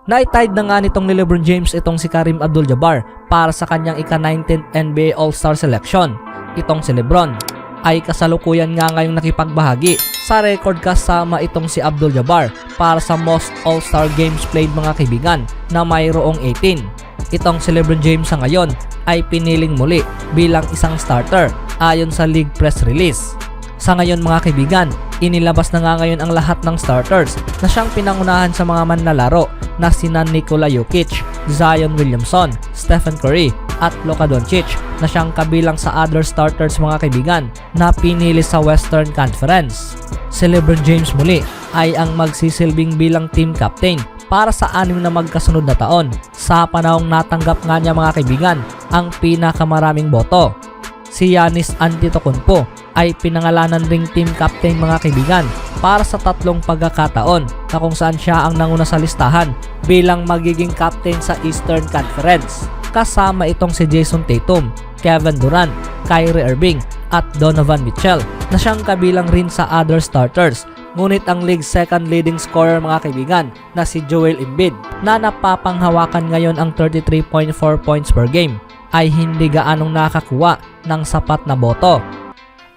Naitide na nga nitong ni LeBron James itong si Kareem Abdul-Jabbar para sa kanyang ika-19th NBA All-Star selection. Itong si LeBron ay kasalukuyan nga ngayong nakipagbahagi sa record kasama itong si Abdul-Jabbar para sa most All-Star games played mga kaibigan na mayroong 18. Itong si LeBron James sa ngayon ay piniling muli bilang isang starter ayon sa league press release. Sa ngayon mga kaibigan, inilabas na nga ngayon ang lahat ng starters na siyang pinangunahan sa mga manlalaro na sina Nikola Jokic, Zion Williamson, Stephen Curry at Luka Doncic na siyang kabilang sa other starters mga kaibigan na pinili sa Western Conference. Si LeBron James muli ay ang magsisilbing bilang team captain para sa 6 na magkasunod na taon sa panahong natanggap nga niya mga kaibigan ang pinakamaraming boto. Si Giannis Antetokounmpo ay pinangalanan ring team captain mga kaibigan para sa 3 pagkakataon na kung saan siya ang nanguna sa listahan bilang magiging captain sa Eastern Conference. Kasama itong si Jason Tatum, Kevin Durant, Kyrie Irving at Donovan Mitchell na siyang kabilang rin sa other starters. Ngunit ang league's second leading scorer mga kaibigan na si Joel Embiid na napapanghawakan ngayon ang 33.4 points per game ay hindi gaanong nakakuha ng sapat na boto.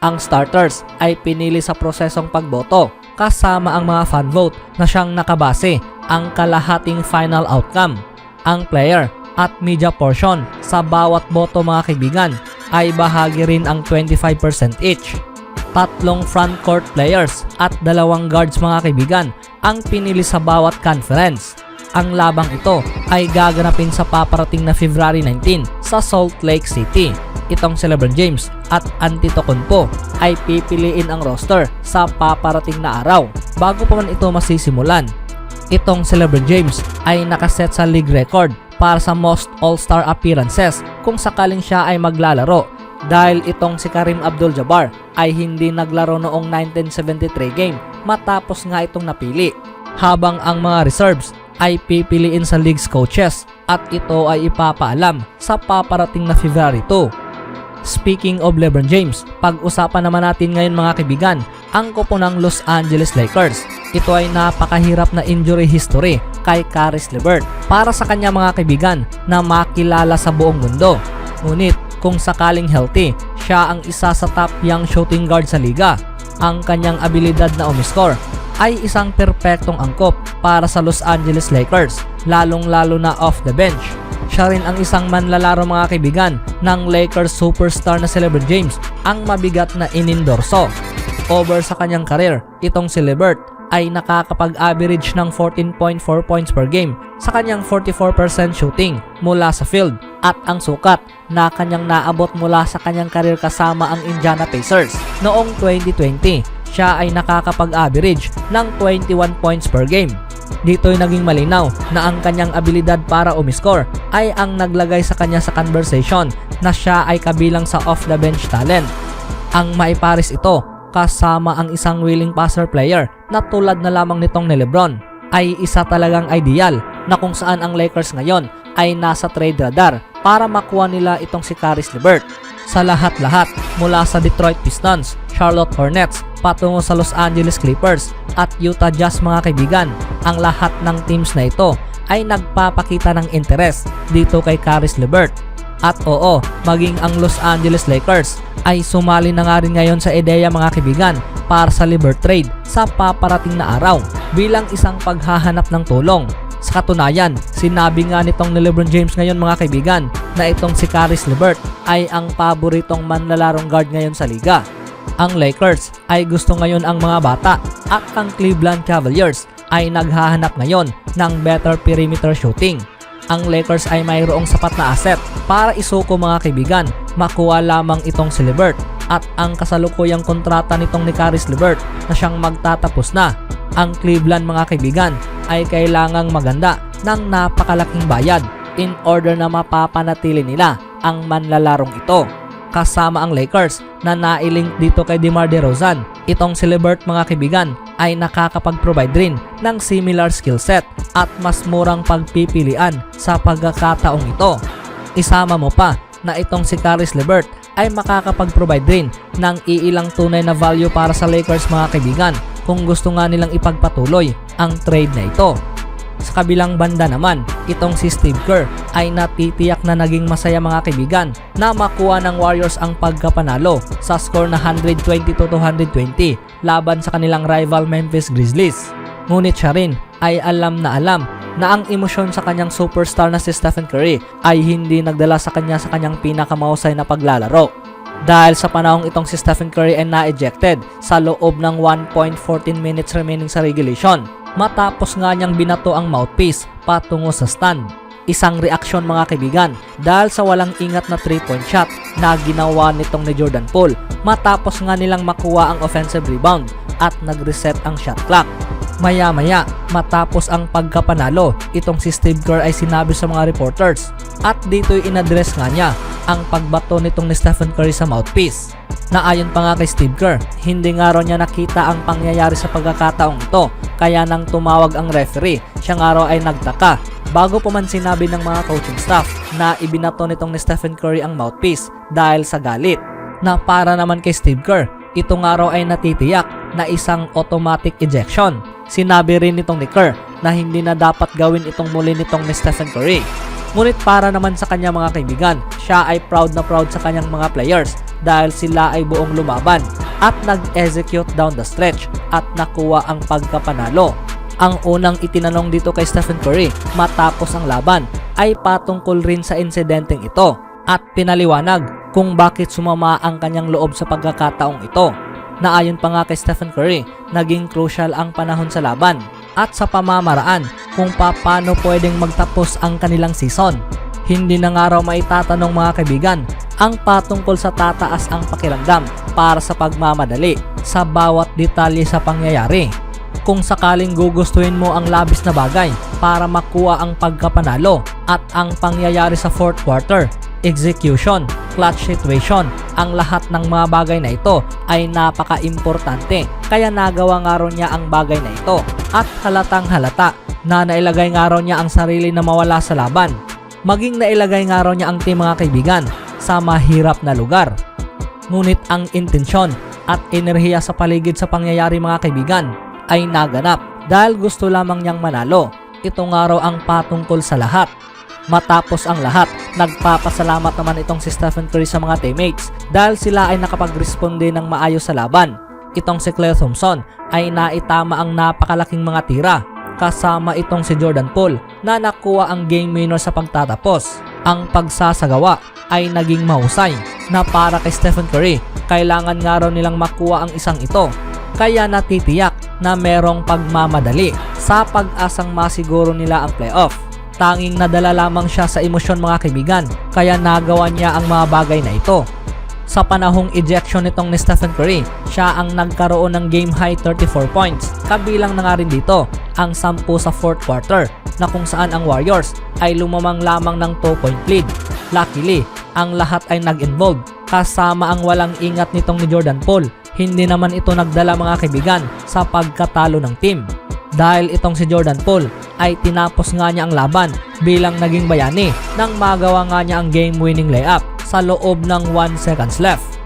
Ang starters ay pinili sa prosesong pagboto kasama ang mga fan vote na siyang nakabase ang kalahating final outcome. Ang player at media portion sa bawat boto mga kaibigan ay bahagi rin ang 25% each. 3 frontcourt players at 2 guards mga kaibigan ang pinili sa bawat conference. Ang labang ito ay gaganapin sa paparating na February 19 sa Salt Lake City. Itong si LeBron James at Antetokounmpo ay pipiliin ang roster sa paparating na araw bago pa man ito masisimulan. Itong si LeBron James ay nakaset sa league record para sa most All-Star appearances kung sakaling siya ay maglalaro dahil itong si Kareem Abdul-Jabbar ay hindi naglaro noong 1973 game matapos nga itong napili, habang ang mga reserves ay pipiliin sa league's coaches at ito ay ipapaalam sa paparating na February 2. Speaking of LeBron James, pag-usapan naman natin ngayon mga kaibigan ang kupo ng Los Angeles Lakers. Ito ay napakahirap na injury history kay Caris LeVert para sa kanya mga kaibigan na makilala sa buong mundo. Ngunit kung sakaling healthy, siya ang isa sa top young shooting guard sa liga. Ang kanyang abilidad na umiscore ay isang perpektong angkop para sa Los Angeles Lakers, lalong-lalo na off the bench. Siya rin ang isang manlalaro mga kaibigan ng Lakers superstar na si LeBron James ang mabigat na inendorso. Over sa kanyang career, itong si LeVert ay nakakapag-average ng 14.4 points per game sa kanyang 44% shooting mula sa field at ang sukat na kanyang naabot mula sa kanyang career kasama ang Indiana Pacers. Noong 2020, siya ay nakakapag-average ng 21 points per game. Dito'y naging malinaw na ang kanyang abilidad para umiscore ay ang naglagay sa kanya sa conversation na siya ay kabilang sa off-the-bench talent. Ang maiparis ito kasama ang isang willing passer player na tulad na lamang nitong ni LeBron ay isa talagang ideal na kung saan ang Lakers ngayon ay nasa trade radar para makuha nila itong si Caris LeVert. Sa lahat-lahat mula sa Detroit Pistons, Charlotte Hornets, patungo sa Los Angeles Clippers at Utah Jazz mga kaibigan, ang lahat ng teams na ito ay nagpapakita ng interes dito kay Caris LeVert. At oo, maging ang Los Angeles Lakers ay sumali na nga rin ngayon sa ideya mga kaibigan para sa LeVert trade sa paparating na araw bilang isang paghahanap ng tulong. Sa katunayan, sinabi nga nitong ni LeBron James ngayon mga kaibigan na itong si Caris LeVert ay ang paboritong manlalarong guard ngayon sa liga. Ang Lakers ay gusto ngayon ang mga bata at ang Cleveland Cavaliers ay naghahanap ngayon ng better perimeter shooting. Ang Lakers ay mayroong sapat na asset para isuko mga kaibigan, makuha lamang itong si LeVert at ang kasalukuyang kontrata nitong ni Caris LeVert na siyang magtatapos na. Ang Cleveland mga kaibigan ay kailangang maganda ng napakalaking bayad in order na mapapanatili nila ang manlalarong ito. Kasama ang Lakers na nailink dito kay DeMar DeRozan, itong si LeVert mga kaibigan ay nakakapag-provide rin ng similar skill set at mas murang pagpipilian sa pagkakataong ito. Isama mo pa na itong si Caris LeVert ay makakapag-provide rin ng iilang tunay na value para sa Lakers mga kaibigan kung gusto nga nilang ipagpatuloy ang trade na ito. Sa kabilang banda naman, itong si Steve Kerr ay natitiyak na naging masaya mga kaibigan na makuha ng Warriors ang pagkapanalo sa score na 122-120 laban sa kanilang rival Memphis Grizzlies. Ngunit siya rin ay alam na ang emosyon sa kanyang superstar na si Stephen Curry ay hindi nagdala sa kanyang pinakamahusay na paglalaro. Dahil sa panahong itong si Stephen Curry ay na-ejected sa loob ng 1.14 minutes remaining sa regulation matapos nga niyang binato ang mouthpiece patungo sa stand. Isang reaksyon mga kaibigan dahil sa walang ingat na 3-point shot na ginawa nitong ni Jordan Poole matapos nga nilang makuha ang offensive rebound at nag-reset ang shot clock. Maya-maya matapos ang pagkapanalo, itong si Steve Kerr ay sinabi sa mga reporters at dito'y inaddress nga niya ang pagbato nitong ni Stephen Curry sa mouthpiece. Na ayon pa nga kay Steve Kerr, hindi nga raw niya nakita ang pangyayari sa pagkakataong ito kaya nang tumawag ang referee, siya nga raw ay nagtaka bago pa man sinabi ng mga coaching staff na ibinato nitong ni Stephen Curry ang mouthpiece dahil sa galit. Na para naman kay Steve Kerr, ito nga raw ay natitiyak na isang automatic ejection. Sinabi rin nitong ni Kerr na hindi na dapat gawin itong muli nitong ni Stephen Curry. Ngunit para naman sa kanya mga kaibigan, siya ay proud na proud sa kanyang mga players dahil sila ay buong lumaban at nag-execute down the stretch at nakuha ang pagkapanalo. Ang unang itinanong dito kay Stephen Curry matapos ang laban ay patungkol rin sa insidenteng ito at pinaliwanag kung bakit sumama ang kanyang loob sa pagkakataong ito. Na ayon pa nga kay Stephen Curry, naging crucial ang panahon sa laban at sa pamamaraan kung paano pwedeng magtapos ang kanilang season. Hindi na nga raw maitatanong mga kaibigan ang patungkol sa tataas ang pakiramdam para sa pagmamadali sa bawat detalye sa pangyayari. Kung sakaling gugustuhin mo ang labis na bagay para makuha ang pagkapanalo at ang pangyayari sa fourth quarter, execution, clutch situation, ang lahat ng mga bagay na ito ay napaka-importante kaya nagawa nga raw niya ang bagay na ito at halatang halata na nailagay nga raw niya ang sarili na mawala sa laban. Maging nailagay nga raw niya ang team mga kaibigan sa mahirap na lugar. Ngunit ang intensyon at enerhiya sa paligid sa pangyayari mga kaibigan ay naganap dahil gusto lamang niyang manalo. Ito nga raw ang patungkol sa lahat. Matapos ang lahat, nagpapasalamat naman itong si Stephen Curry sa mga teammates dahil sila ay nakapag-responde ng maayos sa laban. Itong si Klay Thompson ay naitama ang napakalaking mga tira kasama itong si Jordan Poole na nakuha ang game winner sa pagtatapos. Ang pagsasagawa ay naging mahusay na para kay Stephen Curry, kailangan nga raw nilang makuha ang isang ito. Kaya natitiyak na merong pagmamadali sa pag-asang masiguro nila ang playoff. Tanging nadala lamang siya sa emosyon mga kaibigan, kaya nagawa niya ang mga bagay na ito. Sa panahong ejection nitong ni Stephen Curry, siya ang nagkaroon ng game high 34 points. Kabilang na nga rin dito ang 10 sa fourth quarter na kung saan ang Warriors ay lumamang lamang ng 2-point lead. Luckily, ang lahat ay nag-involve kasama ang walang ingat nitong ni Jordan Poole. Hindi naman ito nagdala mga kaibigan sa pagkatalo ng team. Dahil itong si Jordan Poole ay tinapos nga niya ang laban bilang naging bayani nang magawa nga niya ang game-winning layup sa loob ng 1 seconds left.